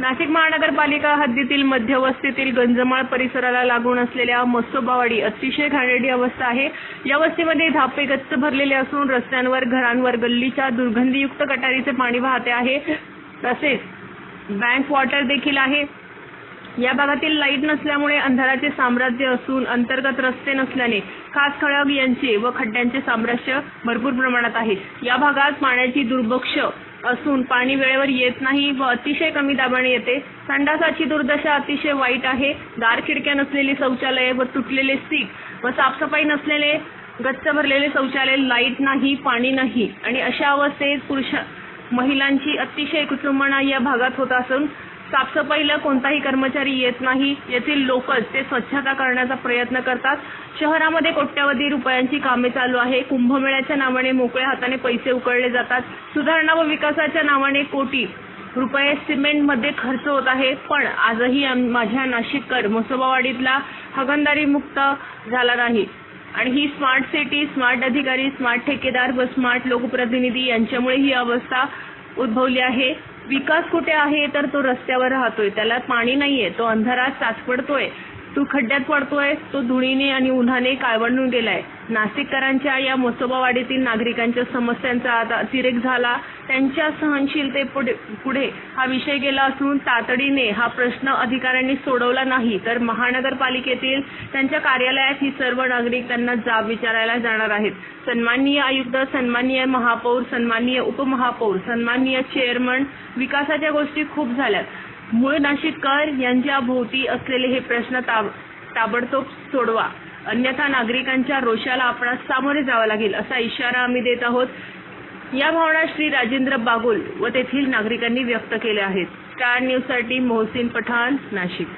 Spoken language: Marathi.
नाशिक महानगरपालिका हद्दीतील मध्यवस्तीतील गंजमाळ परिसराला लागून असलेल्या मसोबावाडी अतिशय घाणेरडी अवस्था आहे। या वस्तीमध्ये धापे गच्च भरलेले असून रस्त्यांवर, घरांवर गल्लीच्या दुर्गंधीयुक्त गटारीचे पाणी वाहते आहे। तसेच बँक वॉटर देखील आहे। या भागातील लाईट नसल्यामुळे अंधाराचे साम्राज्य असून अंतर्गत रस्ते नसल्याने खास खळग यांचे व खड्ड्यांचे साम्राज्य भरपूर प्रमाणात आहे। या भागात पाण्याची दुर्भक्ष असून पाणी वेळेवर येत नाही व अतिशय कमी दाबाने येते। संडासाची दुर्दशा अतिशय वाईट आहे। दार खिडक्या नसलेली शौचालये व तुटलेले सीक व साफसफाई नसलेले गच्च भरलेले शौचालय, लाईट नाही, पाणी नाही आणि अशा अवस्थेत महिलांची अतिशय कुचंबणा या भागात होत असून साफसफाईला कोणताही कर्मचारी येत नाही। येथील लोकच ते स्वच्छता करण्याचा प्रयत्न करतात। शहरामध्ये कोट्यवधी रुपयांची कामे चालू आहे। कुंभमेळ्याच्या नावाने मोकळ्या हाताने पैसे उकळले जातात। सुधारणा व विकासाच्या नावाने कोटी रुपये सिमेंटमध्ये खर्च होत आहे। पण आजही माझ्या नाशिककर मसोबावाडीतला हागणदारी मुक्त झाला नाही आणि ही स्मार्ट सिटी, स्मार्ट अधिकारी, स्मार्ट ठेकेदार व स्मार्ट लोकप्रतिनिधी यांच्यामुळे ही अवस्था उद्भवली आहे। विकास कुठे आहे तर तो रस्त्यावर राहतोय, त्याला पाणी नाहीये, तो अंधारात साचपडतोय, तो खड्ड्यात पडतोय, तो धुळीने आणि उन्हाने काळवंडून गेलाय। नाशिककरांच्या या मसोबावाडीतील नागरिकांच्या समस्यांचा आता अतिरेक झाला। त्यांच्या सहनशीलतेपुढे हा विषय गेला असून तातडीने हा प्रश्न अधिकाऱ्यांनी सोडवला नाही तर महानगरपालिकेतील त्यांच्या कार्यालयात ही सर्व नागरिक त्यांना जाब विचारायला जाणार आहेत। सन्माननीय आयुक्त, सन्माननीय महापौर, सन्माननीय उपमहापौर, सन्माननीय चेअरमन, विकासाच्या गोष्टी खूप झाल्यात। मूळ नाशिककर यांच्या भोवती असलेले हे प्रश्न ताबडतोब सोडवा, अन्यथा नागरिकांच्या रोषाला आपणास सामोरे जावे लागेल असा इशारा आम्ही देत आहोत। या भावना श्री राजेंद्र बागुल व तेथील नागरिकांनी व्यक्त केल्या आहेत। स्टार न्यूजसाठी मोहसिन पठाण, नाशिक।